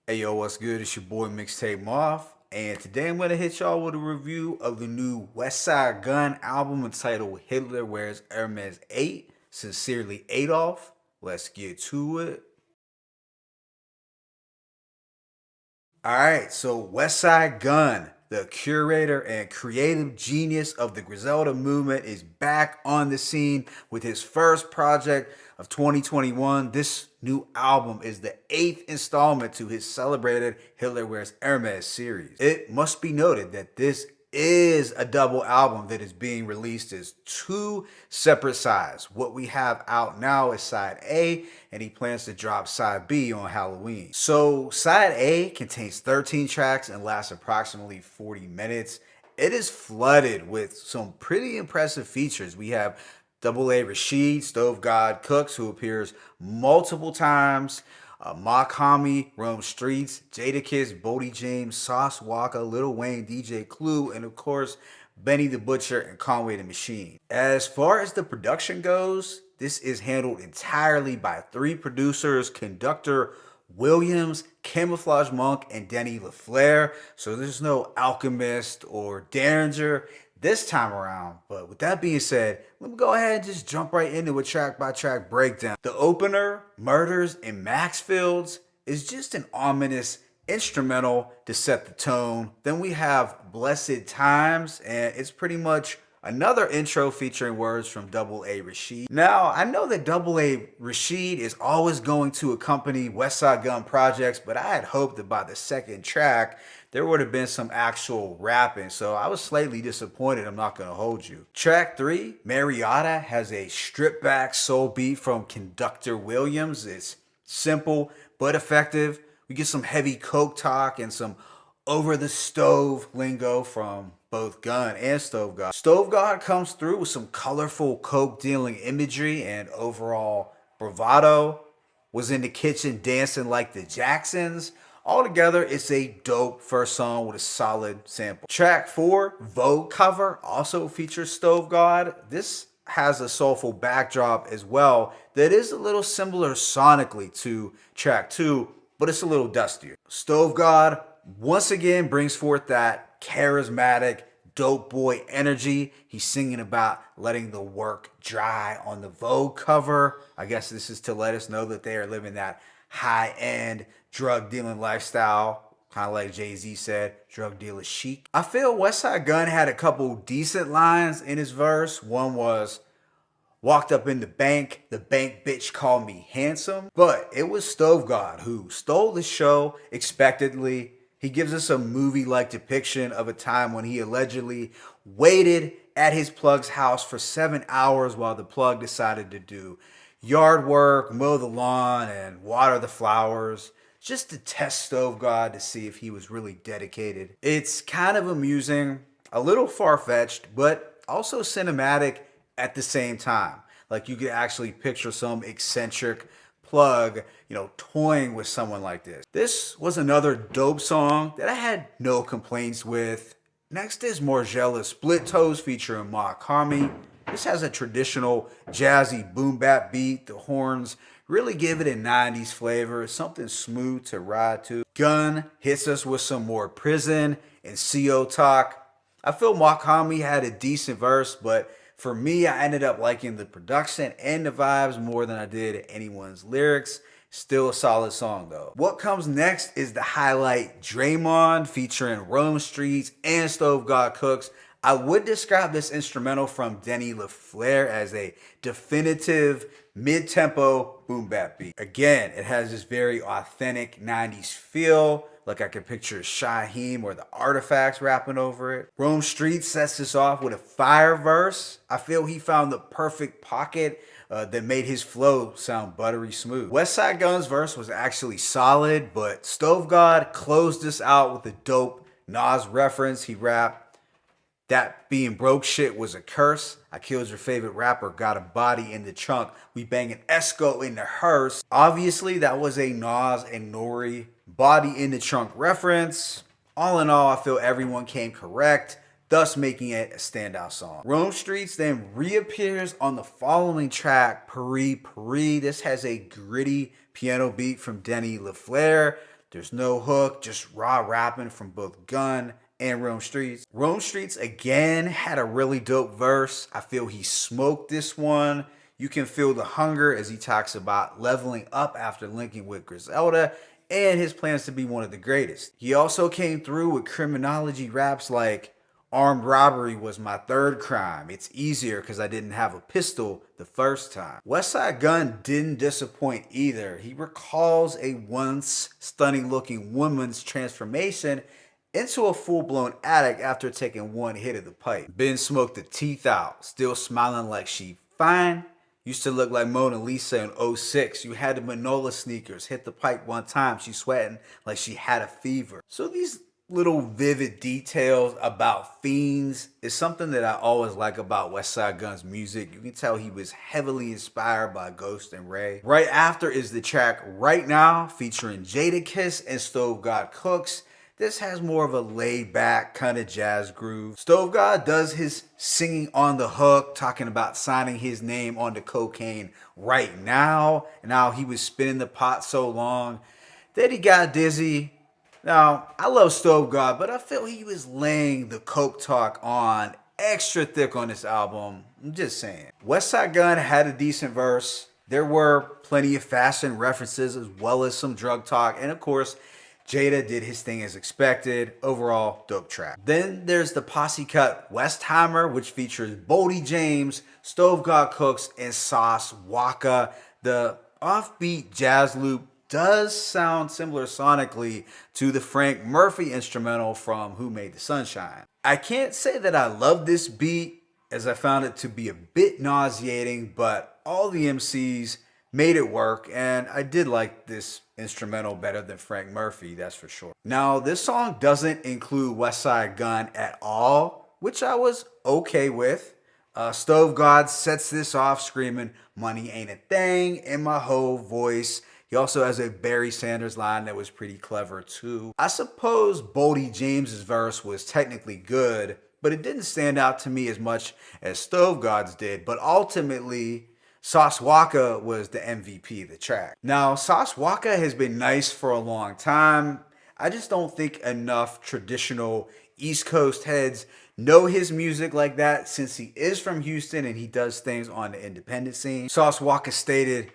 Hey yo, what's good? It's your boy Mixtape Moth, and today I'm gonna hit y'all with a review of the new Westside Gunn album entitled Hitler Wears Hermes 8. Sincerely, Adolf. Let's get to it. Alright, so Westside Gunn, the curator and creative genius of the Griselda movement, is back on the scene with his first project of 2021. This new album is the 8th installment to his celebrated Hitler Wears Hermes series. It must be noted that this is a double album that is being released as two separate sides. What we have out now is side A, and he plans to drop side B on Halloween. So side A contains 13 tracks and lasts approximately 40 minutes. It is flooded with some pretty impressive features. We have Double A Rashid, Stove God Cooks, who appears multiple times. Makami, Rome Streets, Jadakiss, Bodie James, Sauce Walker, Lil Wayne, DJ Clue, and of course, Benny the Butcher and Conway the Machine. As far as the production goes, this is handled entirely by three producers: Conductor Williams, Camouflage Monk, and Denny LaFleur. So there's no Alchemist or Derringer this time around. But with that being said, let me go ahead and just jump right into a track by track breakdown. The opener, Murders in Maxfields, is just an ominous instrumental to set the tone. Then we have Blessed Times, and it's pretty much another intro featuring words from Double A Rashid. Now, I know that Double A Rashid is always going to accompany Westside Gunn projects, but I had hoped that by the second track, there would have been some actual rapping, so I was slightly disappointed, I'm not gonna hold you. Track 3, Marietta, has a stripped back soul beat from Conductor Williams. It's simple but effective. We get some heavy coke talk and some over the stove lingo from both Gunn and Stove God. Stove God comes through with some colorful coke dealing imagery and overall bravado. Was in the kitchen dancing like the Jacksons. Altogether, it's a dope first song with a solid sample. Track 4, Vogue Cover, also features Stove God. This has a soulful backdrop as well that is a little similar sonically to track 2, but it's a little dustier. Stove God once again brings forth that charismatic dope boy energy. He's singing about letting the work dry on the Vogue cover. I guess this is to let us know that they are living that high-end drug dealing lifestyle, kind of like Jay-Z said, drug dealer chic. I feel Westside Gunn had a couple decent lines in his verse. One was, walked up in the bank bitch called me handsome. But it was Stove God who stole the show expectedly. He gives us a movie-like depiction of a time when he allegedly waited at his plug's house for 7 hours while the plug decided to do yard work, mow the lawn, and water the flowers, just to test Stove God to see if he was really dedicated. It's kind of amusing, a little far-fetched, but also cinematic at the same time. Like you could actually picture some eccentric plug, toying with someone like this. This was another dope song that I had no complaints with. Next is Morgella Split Toes featuring Makami. This has a traditional jazzy boom bap beat. The horns really give it a 90s flavor, something smooth to ride to. Gunn hits us with some more prison and CO talk. I feel Makami had a decent verse, but for me, I ended up liking the production and the vibes more than I did anyone's lyrics. Still a solid song though. What comes next is the highlight, Draymond featuring Rome Streets and Stove God Cooks. I would describe this instrumental from Denny LaFleur as a definitive mid-tempo boom bap beat. Again, it has this very authentic 90s feel, like I could picture Shaheem or the Artifacts rapping over it. Rome Street sets this off with a fire verse. I feel he found the perfect pocket that made his flow sound buttery smooth. Westside Gunn's verse was actually solid, but Stove God closed this out with a dope Nas reference. He rapped, "That being broke shit was a curse. I killed your favorite rapper, got a body in the trunk. We banging Esco in the hearse." Obviously, that was a Nas and Nori body in the trunk reference. All in all, I feel everyone came correct, thus making it a standout song. Rome Streets then reappears on the following track, Pari Pari. This has a gritty piano beat from Denny LaFleur. There's no hook, just raw rapping from both Gunn and Rome Streetz. Rome Streetz again had a really dope verse. I feel he smoked this one. You can feel the hunger as he talks about leveling up after linking with Griselda and his plans to be one of the greatest. He also came through with criminology raps like armed robbery was my third crime. It's easier because I didn't have a pistol the first time. Westside Gunn didn't disappoint either. He recalls a once stunning looking woman's transformation into a full-blown addict after taking one hit of the pipe. Ben smoked the teeth out, still smiling like she fine. Used to look like Mona Lisa in '06. You had the Manola sneakers, hit the pipe one time, she sweating like she had a fever. So these little vivid details about fiends is something that I always like about Westside Gunn's music. You can tell he was heavily inspired by Ghost and Ray. Right after is the track Right Now featuring Jadakiss and Stove God Cooks. This has more of a laid back kind of jazz groove. Stove God does his singing on the hook, talking about signing his name onto cocaine right now, and how he was spinning the pot so long that he got dizzy. Now, I love Stove God, but I feel he was laying the coke talk on extra thick on this album. I'm just saying. Westside Gunn had a decent verse. There were plenty of fashion references as well as some drug talk, and of course, Jada did his thing as expected. Overall, dope track. Then there's the posse cut Westheimer, which features Bodie James, Stove God Cooks, and Sauce Waka. The offbeat jazz loop does sound similar sonically to the Frank Murphy instrumental from Who Made the Sunshine. I can't say that I love this beat as I found it to be a bit nauseating, but all the MCs made it work, and I did like this instrumental better than Frank Murphy, that's for sure. Now, this song doesn't include Westside Gunn at all, which I was okay with. Stove God sets this off screaming, "Money ain't a thing," in my whole voice. He also has a Barry Sanders line that was pretty clever too. I suppose Bodie James's verse was technically good, but it didn't stand out to me as much as Stove God's did. But ultimately, Sauce Waka was the MVP of the track. Now, Sauce Waka has been nice for a long time. I just don't think enough traditional East Coast heads know his music like that since he is from Houston and he does things on the independent scene. Sauce Waka stated,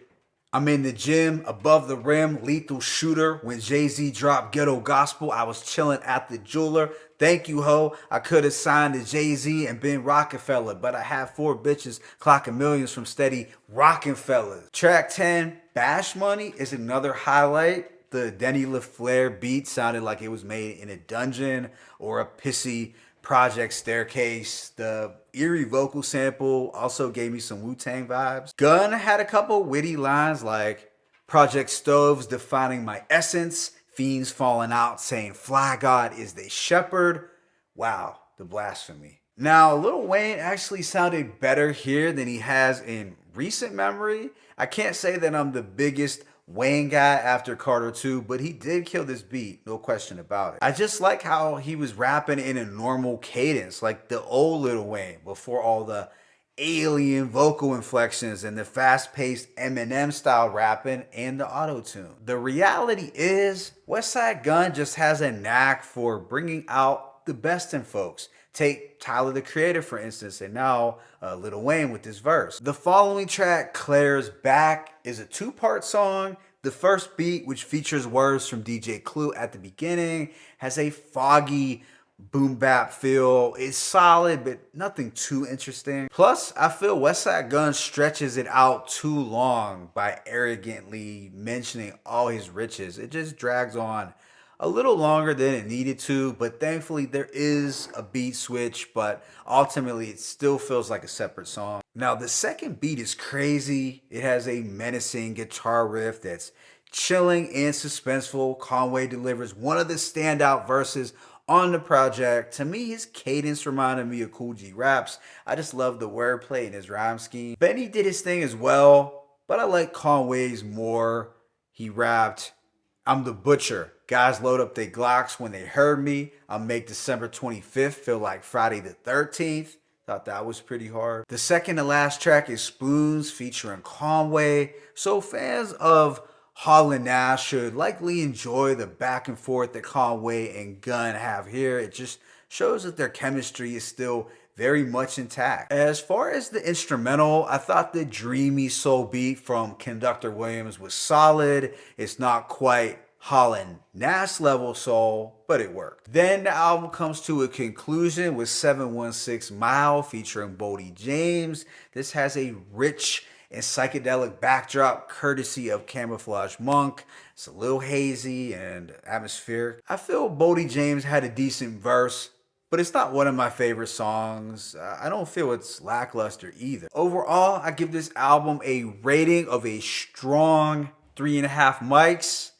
"I'm in the gym, above the rim, lethal shooter. When Jay-Z dropped Ghetto Gospel, I was chilling at the jeweler. Thank you, ho. I could have signed to Jay-Z and been Rockefeller, but I have 4 bitches clocking millions from steady rockin' fellas." Track 10, Bash Money, is another highlight. The Denny LaFleur beat sounded like it was made in a dungeon or a pissy project staircase. The eerie vocal sample also gave me some Wu-Tang vibes. Gunn had a couple witty lines like, "Project Stoves defining my essence, fiends falling out saying Fly God is the shepherd." Wow, the blasphemy. Now, Lil Wayne actually sounded better here than he has in recent memory. I can't say that I'm the biggest Wayne guy after Carter 2, but he did kill this beat, no question about it. I just like how he was rapping in a normal cadence, like the old Lil Wayne, before all the alien vocal inflections and the fast-paced Eminem style rapping and the auto-tune. The reality is, Westside Gunn just has a knack for bringing out the best in folks. Take Tyler the Creator, for instance, and now Lil Wayne with this verse. The following track, Claire's Back, is a 2-part song. The first beat, which features words from DJ Clue at the beginning, has a foggy boom bap feel. It's solid, but nothing too interesting. Plus, I feel Westside Gunn stretches it out too long by arrogantly mentioning all his riches. It just drags on a little longer than it needed to, but thankfully there is a beat switch, but ultimately it still feels like a separate song. Now, the second beat is crazy. It has a menacing guitar riff that's chilling and suspenseful. Conway delivers one of the standout verses on the project. To me, his cadence reminded me of Cool G Raps. I just love the wordplay and his rhyme scheme. Benny did his thing as well, but I like Conway's more. He rapped, "I'm the butcher. Guys load up their Glocks when they heard me. I'll make December 25th feel like Friday the 13th. Thought that was pretty hard. The second to last track is Spoons featuring Conway. So fans of Hall and Nash should likely enjoy the back and forth that Conway and Gunn have here. It just shows that their chemistry is still very much intact. As far as the instrumental, I thought the dreamy soul beat from Conductor Williams was solid. It's not quite Holland Nash level soul, but it worked. Then the album comes to a conclusion with 716 Mile featuring Bodie James. This has a rich and psychedelic backdrop courtesy of Camouflage Monk. It's a little hazy and atmospheric. I feel Bodie James had a decent verse, but it's not one of my favorite songs. I don't feel it's lackluster either. Overall, I give this album a rating of a strong 3.5 mics.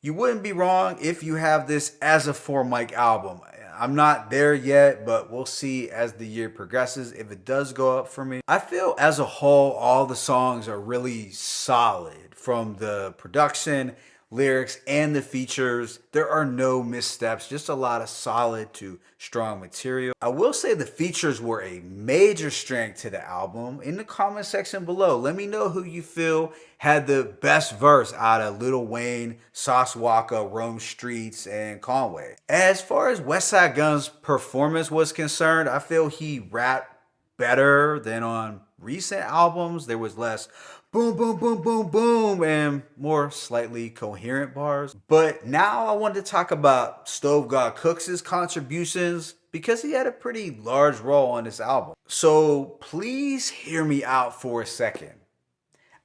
You wouldn't be wrong if you have this as a 4 mic album. I'm not there yet, but we'll see as the year progresses if it does go up for me. I feel as a whole, all the songs are really solid from the production, lyrics, and the features. There are no missteps, just a lot of solid to strong material. I will say the features were a major strength to the album. In the comment section below, let me know who you feel had the best verse out of Lil Wayne, Sauce Walka, Rome Streets, and Conway. As far as Westside Gunn's performance was concerned, I feel he rapped better than on recent albums. There was less boom, boom, boom, boom, boom, and more slightly coherent bars. But now I wanted to talk about Stove God Cooks' contributions because he had a pretty large role on this album. So please hear me out for a second.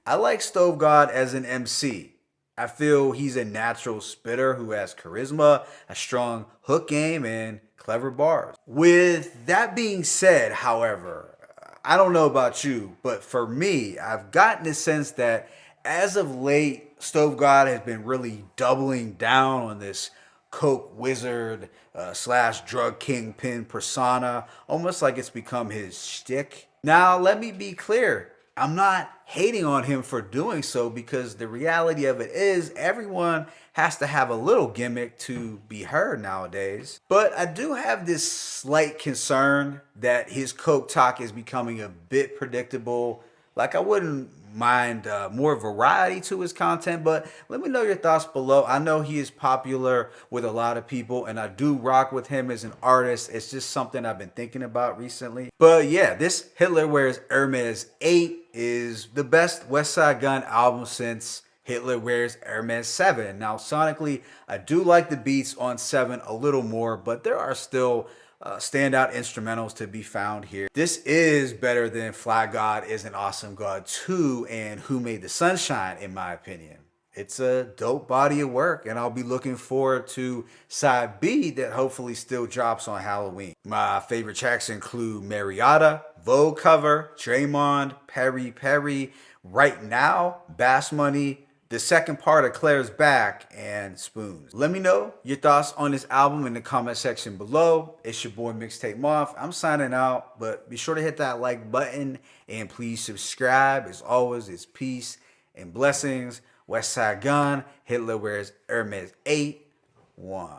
I like Stove God as an MC. I feel he's a natural spitter who has charisma, a strong hook game, and clever bars. With that being said, however, I don't know about you, but for me, I've gotten the sense that as of late, Stove God has been really doubling down on this coke wizard slash drug kingpin persona, almost like it's become his shtick. Now, let me be clear. I'm not hating on him for doing so because the reality of it is everyone has to have a little gimmick to be heard nowadays. But I do have this slight concern that his coke talk is becoming a bit predictable. Like, I wouldn't mind more variety to his content, but let me know your thoughts below. I know he is popular with a lot of people and I do rock with him as an artist. It's just something I've been thinking about recently. But yeah, this Hitler Wears Hermes 8 is the best Westside Gunn album since Hitler Wears Hermes 7. Now, sonically, I do like the beats on 7 a little more, but there are still standout instrumentals to be found here. This is better than Fly God is an Awesome God 2 and Who Made the Sunshine, in my opinion. It's a dope body of work, and I'll be looking forward to Side B that hopefully still drops on Halloween. My favorite tracks include Marietta, Vogue Cover, Draymond, Perry Perry, Right Now, Bass Money, the second part of Claire's Back, and Spoons. Let me know your thoughts on this album in the comment section below. It's your boy Mixtape Moth. I'm signing out, but be sure to hit that like button and please subscribe. As always, it's peace and blessings. Westside Gunn, Hitler Wears Hermes 8, 1.